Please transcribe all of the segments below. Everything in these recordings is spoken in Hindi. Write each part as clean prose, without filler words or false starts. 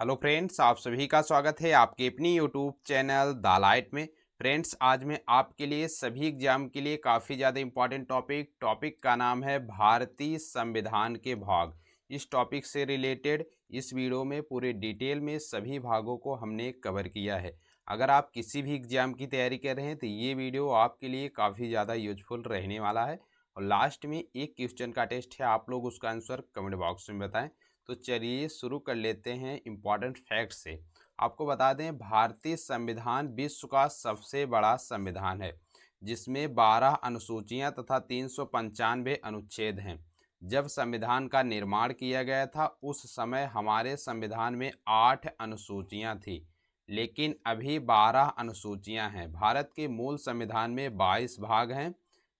हेलो फ्रेंड्स, आप सभी का स्वागत है आपके अपनी यूट्यूब चैनल द लाइट में। फ्रेंड्स, आज मैं आपके लिए सभी एग्जाम के लिए काफ़ी ज़्यादा इंपॉर्टेंट टॉपिक का नाम है भारतीय संविधान के भाग। इस टॉपिक से रिलेटेड इस वीडियो में पूरे डिटेल में सभी भागों को हमने कवर किया है। अगर आप किसी भी एग्जाम की तैयारी कर रहे हैं तो ये वीडियो आपके लिए काफ़ी ज़्यादा यूजफुल रहने वाला है। और लास्ट में एक क्वेश्चन का टेस्ट है, आप लोग उसका आंसर कमेंट बॉक्स में बताएं। तो चलिए शुरू कर लेते हैं इम्पॉर्टेंट फैक्ट से। आपको बता दें, भारतीय संविधान विश्व का सबसे बड़ा संविधान है जिसमें 12 अनुसूचियां तथा 395 अनुच्छेद हैं। जब संविधान का निर्माण किया गया था उस समय हमारे संविधान में 8 अनुसूचियां थी, लेकिन अभी 12 अनुसूचियां हैं। भारत के मूल संविधान में 22 भाग हैं,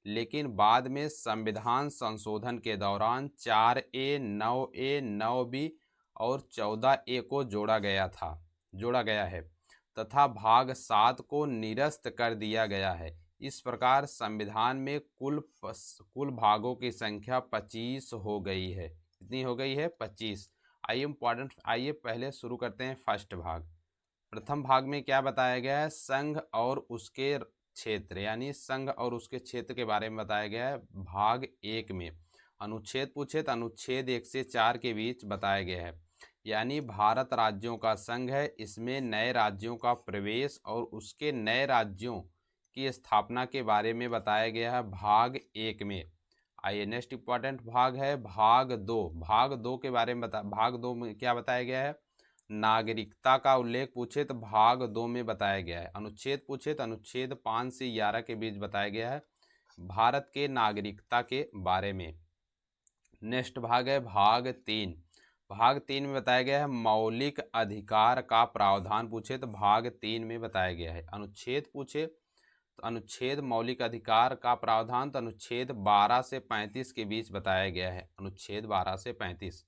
लेकिन बाद में संविधान संशोधन के दौरान 4A, 9A, 9B और 14A को जोड़ा गया है तथा भाग 7 को निरस्त कर दिया गया है। इस प्रकार संविधान में कुल भागों की संख्या 25 हो गई है। कितनी हो गई है? 25। आइए पहले शुरू करते हैं फर्स्ट भाग। प्रथम भाग में क्या बताया गया है? संघ और उसके क्षेत्र, यानी संघ और उसके क्षेत्र के बारे में बताया गया है। भाग 1 में अनुच्छेद पूछे तो अनुच्छेद 1 से 4 के बीच बताया गया है, यानी भारत राज्यों का संघ है। इसमें नए राज्यों का प्रवेश और उसके नए राज्यों की स्थापना के बारे में बताया गया है भाग 1 में। आइए नेक्स्ट इंपॉर्टेंट भाग है भाग 2। भाग 2 के बारे में भाग 2 में क्या बताया गया है? नागरिकता का उल्लेख पूछे तो भाग 2 में बताया गया है। अनुच्छेद पूछे तो अनुच्छेद 5 से 11 के बीच बताया गया है भारत के नागरिकता के बारे में। नेक्स्ट भाग है भाग 3। भाग 3 में बताया गया है मौलिक अधिकार का प्रावधान पूछे तो भाग 3 में बताया गया है। अनुच्छेद पूछे तो अनुच्छेद मौलिक अधिकार का प्रावधान तो अनुच्छेद 12 से 35 के बीच बताया गया है। अनुच्छेद 12 से 35।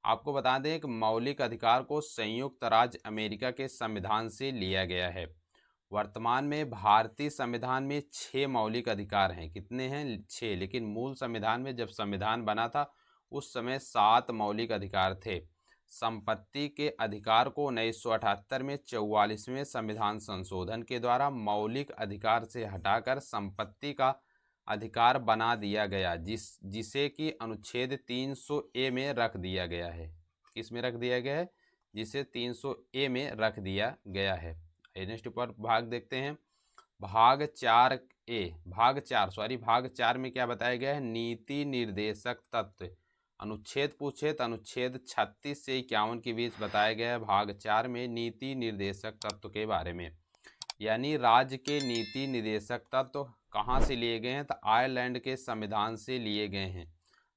आपको बता दें कि मौलिक अधिकार को संयुक्त राज्य अमेरिका के संविधान से लिया गया है। वर्तमान में भारतीय संविधान में 6 मौलिक अधिकार हैं। कितने हैं? 6। लेकिन मूल संविधान में जब संविधान बना था उस समय 7 मौलिक अधिकार थे। संपत्ति के अधिकार को 1978 में 44वें संविधान संशोधन के द्वारा मौलिक अधिकार से हटाकर संपत्ति का अधिकार बना दिया गया, जिसे कि अनुच्छेद 300A में रख दिया गया है। किस में रख दिया गया है? जिसे 300A में रख दिया गया है। नेक्स्ट पर भाग देखते हैं भाग 4 में क्या बताया गया है? नीति निर्देशक तत्व। अनुच्छेद पूछे तो अनुच्छेद 36 से 51 के बीच बताया गया है भाग 4 में नीति निर्देशक तत्व के बारे में। यानी राज्य के नीति निर्देशक तत्व कहाँ से लिए गए हैं? तो आयरलैंड के संविधान से लिए गए हैं।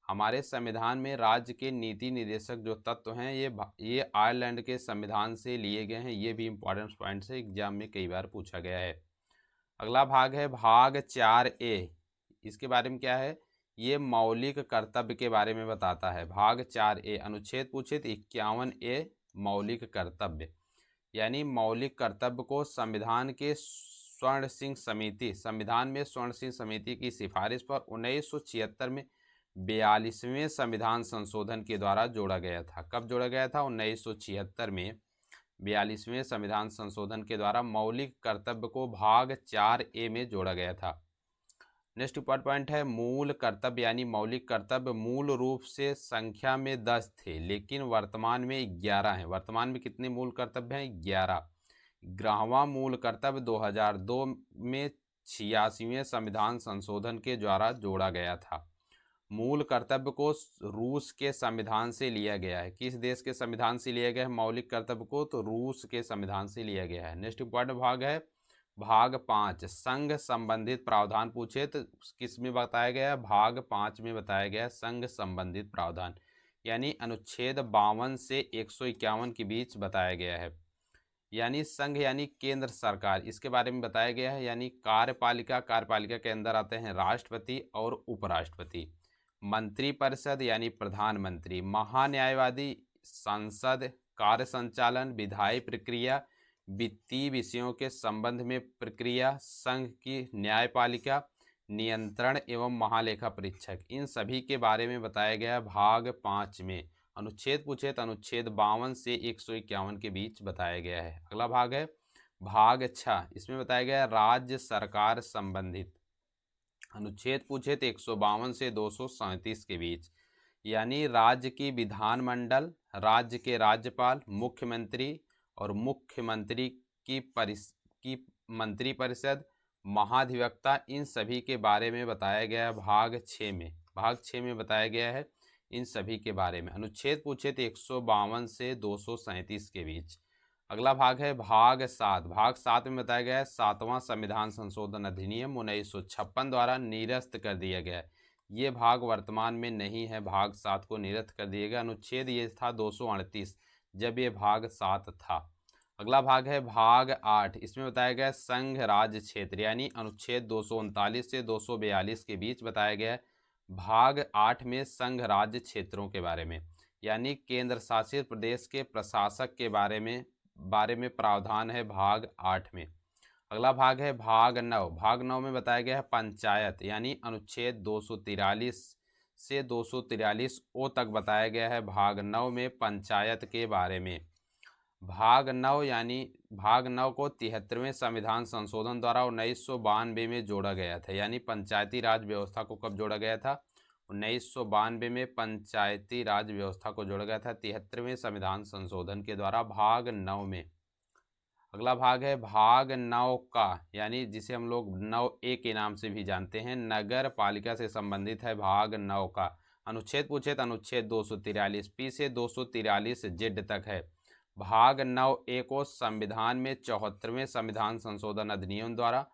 हमारे संविधान में राज्य के नीति निर्देशक जो तत्व हैं ये आयरलैंड के संविधान से लिए गए हैं। ये भी इंपॉर्टेंट पॉइंट से एग्जाम में कई बार पूछा गया है। अगला भाग है भाग 4A। इसके बारे में क्या है? ये मौलिक कर्तव्य के बारे में बताता है। भाग 4A अनुच्छेद पूछे तो 51A मौलिक कर्तव्य, यानी मौलिक कर्तव्य को संविधान में स्वर्ण सिंह समिति की सिफारिश पर 1976 में 42वें संविधान संशोधन के द्वारा जोड़ा गया था। कब जोड़ा गया था? 1976 में 42वें संविधान संशोधन के द्वारा मौलिक कर्तव्य को भाग 4A में जोड़ा गया था। नेक्स्ट इंपॉर्टेंट पॉइंट है मूल कर्तव्य, यानी मौलिक कर्तव्य मूल रूप से संख्या में 10 थे, लेकिन वर्तमान में 11 हैं। वर्तमान में कितने मूल कर्तव्य हैं? 11। 11वां मूल कर्तव्य 2002 में 86वें संविधान संशोधन के द्वारा जोड़ा गया था। मूल कर्तव्य को रूस के संविधान से लिया गया है। किस देश के संविधान से लिया गया है मौलिक कर्तव्य को? तो रूस के संविधान से लिया गया है। नेक्स्ट इंपॉर्टेंट भाग है भाग 5। संघ संबंधित प्रावधान पूछे तो किस में बताया गया है? भाग 5 में बताया गया है संघ संबंधित प्रावधान, यानी अनुच्छेद 52 से 151 के बीच बताया गया है। यानी संघ यानी केंद्र सरकार, इसके बारे में बताया गया है। यानी कार्यपालिका के अंदर आते हैं राष्ट्रपति और उपराष्ट्रपति। मंत्रिपरिषद यानी प्रधानमंत्री। महान्यायवादी संसद। कार्य संचालन, विधायी प्रक्रिया, वित्तीय विषयों के संबंध में प्रक्रिया, संघ की न्यायपालिका, नियंत्रण एवं महालेखा परीक्षक, इन सभी के बारे में बताया गया भाग 5 में। अनुच्छेद पूछे तो अनुच्छेद 52 से 151 के बीच बताया गया है। अगला भाग है भाग 6, इसमें बताया गया है राज्य सरकार संबंधित। अनुच्छेद पूछे तो 152 से 237 के बीच, यानी राज्य की विधानमंडल, राज्य के राज्यपाल, मुख्यमंत्री और मुख्यमंत्री की मंत्रिपरिषद, महाधिवक्ता, इन सभी के बारे में बताया गया है भाग 6 में। भाग 6 में बताया गया है इन सभी के बारे में। अनुच्छेद पूछे तो 152 से 237 के बीच। अगला भाग है भाग 7। भाग 7 में बताया गया है 7वां संविधान संशोधन अधिनियम 1956 द्वारा निरस्त कर दिया गया है। ये भाग वर्तमान में नहीं है, भाग 7 को निरस्त कर दिया गया। अनुच्छेद ये था 238 जब ये भाग 7 था। अगला भाग है भाग 8, इसमें बताया गया संघ राज्य क्षेत्र, यानी अनुच्छेद 239 से 242 के बीच बताया गया है। भाग 8 में संघ राज्य क्षेत्रों के बारे में, यानी केंद्र शासित प्रदेश के प्रशासक के बारे में प्रावधान है भाग 8 में। अगला भाग है भाग 9। भाग 9 में बताया गया है पंचायत, यानी अनुच्छेद 243 से 243 ओ तक बताया गया है भाग 9 में पंचायत के बारे में। भाग 9 यानी भाग 9 को 73वें संविधान संशोधन द्वारा 1992 में जोड़ा गया था, यानी पंचायती राज व्यवस्था को कब जोड़ा गया था? 1992 में पंचायती राज व्यवस्था को जोड़ा गया था 73वें संविधान संशोधन के द्वारा भाग 9 में। अगला भाग है भाग 9 का, यानी जिसे हम लोग 9A के नाम से भी जानते हैं, नगर पालिका से संबंधित है भाग 9 का। अनुच्छेद पूछे तो अनुच्छेद 243 पी से 243 जेड तक है। भाग 9A को संविधान में 74वें संविधान संशोधन अधिनियम द्वारा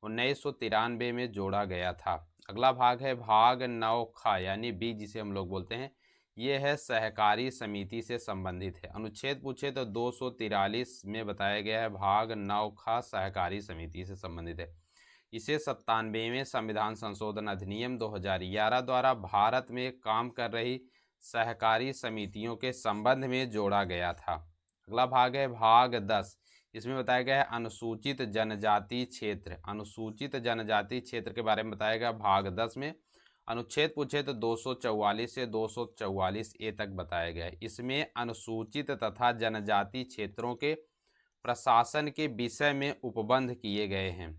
1993 में जोड़ा गया था। अगला भाग है भाग 9 खा, यानी बी जिसे हम लोग बोलते हैं, ये है सहकारी समिति से संबंधित है। अनुच्छेद पूछे तो 243 में बताया गया है भाग 9 खा सहकारी समिति से संबंधित है। इसे 97वें संविधान संशोधन अधिनियम 2011 द्वारा भारत में काम कर रही सहकारी समितियों के संबंध में जोड़ा गया था। अगला भाग है भाग 10, इसमें बताया गया है अनुसूचित जनजाति क्षेत्र। अनुसूचित जनजाति क्षेत्र के बारे में बताया गया भाग 10 में। अनुच्छेद पूछे तो 244 से 244A तक बताया गया है। इसमें अनुसूचित तथा जनजाति क्षेत्रों के प्रशासन के विषय में उपबंध किए गए हैं।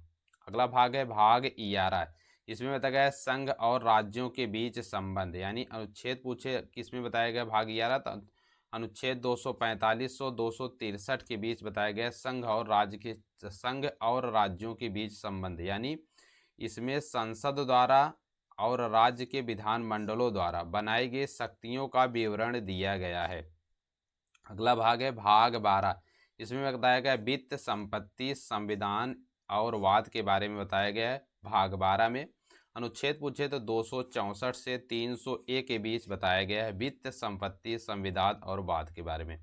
अगला भाग है भाग 11, इसमें बताया गया है संघ और राज्यों के बीच संबंध, यानी अनुच्छेद पूछे किसमें बताया गया भाग 11, तो अनुच्छेद 245 और 263 के बीच बताया गया संघ और राज्यों के बीच संबंध, यानी इसमें संसद द्वारा और राज्य के विधानमंडलों द्वारा बनाई गई शक्तियों का विवरण दिया गया है। अगला भाग है भाग 12, इसमें बताया गया वित्त, संपत्ति, संविधान और वाद के बारे में बताया गया है भाग 12 में। अनुच्छेद पूछे तो 264 से 301 के बीच बताया गया है वित्त, संपत्ति, संविधान और वाद के बारे में।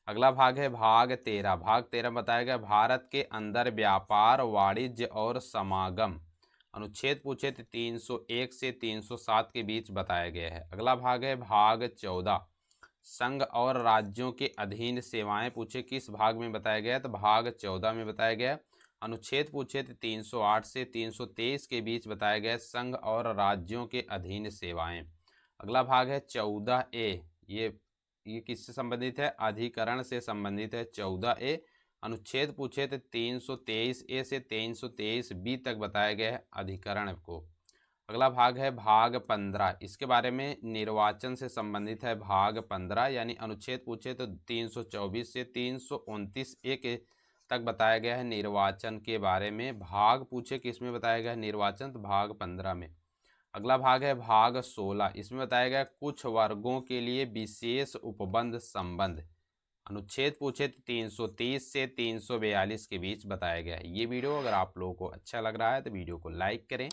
अगला भाग है भाग 13। भाग 13 में बताया गया भारत के अंदर व्यापार, वाणिज्य और समागम। अनुच्छेद पूछे तो 301 से 307 के बीच बताया गया है। अगला भाग है भाग 14, संघ और राज्यों के अधीन सेवाएं पूछे किस भाग में बताया गया, तो भाग 14 में बताया गया। अनुच्छेद पूछे तो 308 से 323 के बीच बताया गया संघ और राज्यों के अधीन सेवाएं। अगला भाग है 14A, ये किससे संबंधित है? अधिकरण से संबंधित है 14A। अनुच्छेद पूछे तो 323A से 323B तक बताया गया है अधिकरण को। अगला भाग है भाग 15, इसके बारे में निर्वाचन से संबंधित है भाग 15, यानी अनुच्छेद पूछे तो 324 से 329A के तक बताया गया है निर्वाचन के बारे में। भाग पूछे किसमें बताया गया है निर्वाचन, तो भाग 15 में। अगला भाग है भाग 16, इसमें बताया गया कुछ वर्गों के लिए विशेष उपबंध संबंध। अनुच्छेद पूछे तो 330 से 342 के बीच बताया गया है। ये वीडियो अगर आप लोगों को अच्छा लग रहा है तो वीडियो को लाइक करें,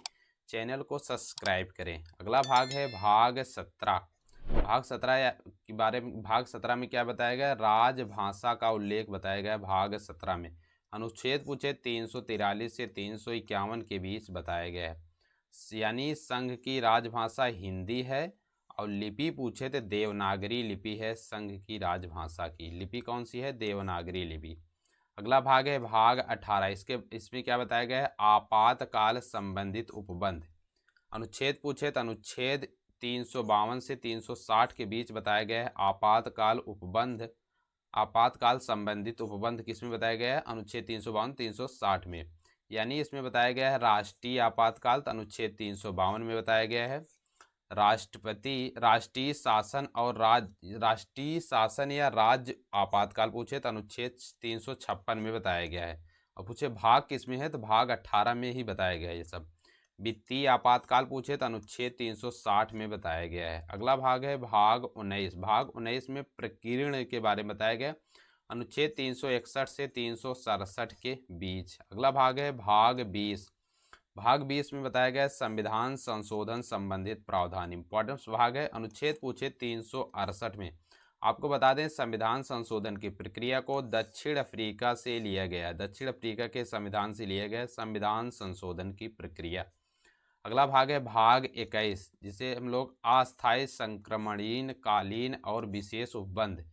चैनल को सब्सक्राइब करें। अगला भाग है भाग 17। भाग 17 के बारे में, भाग 17 में क्या बताया गया? राजभाषा का उल्लेख बताया गया भाग 17 में। अनुच्छेद पूछे 343 से 351 के बीच बताया गया है, यानी संघ की राजभाषा हिंदी है और लिपि पूछे तो देवनागरी लिपि है संघ की राजभाषा की। लिपि कौन सी है? देवनागरी लिपि। अगला भाग है भाग 18, इसमें क्या बताया गया है? आपातकाल संबंधित उपबंध। अनुच्छेद पूछे तो अनुच्छेद 352 से 360 के बीच बताया गया है। आपातकाल उपबंध, आपातकाल संबंधित उपबंध किसमें बताया गया है? अनुच्छेद 352 360 में। यानी इसमें बताया गया है राष्ट्रीय आपातकाल, तो अनुच्छेद 352 में बताया गया है। राष्ट्रपति, राष्ट्रीय शासन और राष्ट्रीय शासन या राज्य आपातकाल पूछे तो अनुच्छेद 356 में बताया गया है। और पूछे भाग किसमें है, तो भाग 18 में ही बताया गया है ये सब। वित्तीय आपातकाल पूछे तो अनुच्छेद 360 में बताया गया है। अगला भाग है भाग 19। भाग 19 में प्रकीर्ण के बारे में बताया गया, अनुच्छेद 361 से 367 के बीच। अगला भाग है भाग 20। भाग 20 में बताया गया संविधान संशोधन संबंधित प्रावधान। इंपॉर्टेंट भाग है, अनुच्छेद पूछे 368 में। आपको बता दें संविधान संशोधन की प्रक्रिया को दक्षिण अफ्रीका से लिया गया, दक्षिण अफ्रीका के संविधान से लिया गया संविधान संशोधन की प्रक्रिया। अगला भाग है भाग 21, जिसे हम लोग अस्थायी संक्रमणीय कालीन और विशेष उपबंध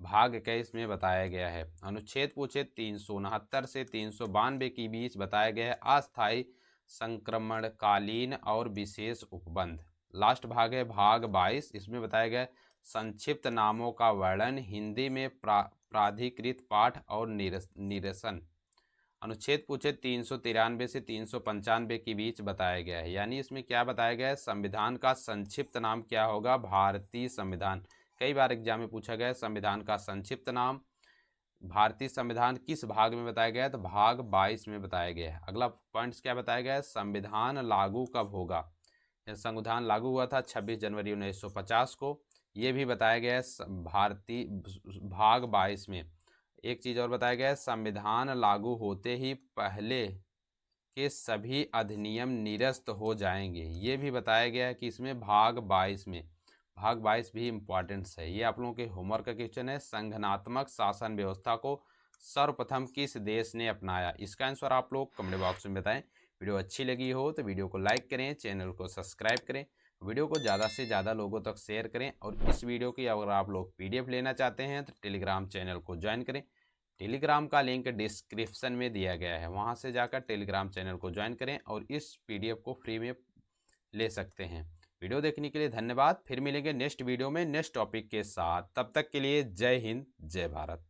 भाग 21 में बताया गया है। अनुच्छेद पूछे 369 से 392 के बीच बताया गया है अस्थायी संक्रमणकालीन और विशेष उपबंध। लास्ट भाग है भाग 22। इसमें बताया गया संक्षिप्त नामों का वर्णन, हिंदी में प्राधिकृत पाठ और निरसन। अनुच्छेद पूछे 393 से 395 के बीच बताया गया है। यानी इसमें क्या बताया गया है, संविधान का संक्षिप्त नाम क्या होगा, भारतीय संविधान। कई बार एग्जाम में पूछा गया है संविधान का संक्षिप्त नाम। भारतीय संविधान किस भाग में बताया गया है, तो भाग 22 में बताया गया है। अगला पॉइंट्स क्या बताया गया है, संविधान लागू कब होगा। संविधान लागू हुआ था 26 जनवरी 1950 को, ये भी बताया गया है भारतीय भाग 22 में। एक चीज़ और बताया गया है, संविधान लागू होते ही पहले के सभी अधिनियम निरस्त हो जाएंगे, ये भी बताया गया है कि इसमें भाग 22 में। भाग 22 भी इम्पॉर्टेंट्स है, ये आप लोगों के होमवर्क का क्वेश्चन है। संघनात्मक शासन व्यवस्था को सर्वप्रथम किस देश ने अपनाया, इसका आंसर आप लोग कमेंट बॉक्स में बताएं। वीडियो अच्छी लगी हो तो वीडियो को लाइक करें, चैनल को सब्सक्राइब करें, वीडियो को ज़्यादा से ज़्यादा लोगों तक शेयर करें। और इस वीडियो की अगर आप लोग PDF लेना चाहते हैं तो टेलीग्राम चैनल को ज्वाइन करें। टेलीग्राम का लिंक डिस्क्रिप्शन में दिया गया है, वहां से जाकर टेलीग्राम चैनल को ज्वाइन करें और इस PDF को फ्री में ले सकते हैं। वीडियो देखने के लिए धन्यवाद। फिर मिलेंगे नेक्स्ट वीडियो में नेक्स्ट टॉपिक के साथ। तब तक के लिए जय हिंद, जय भारत।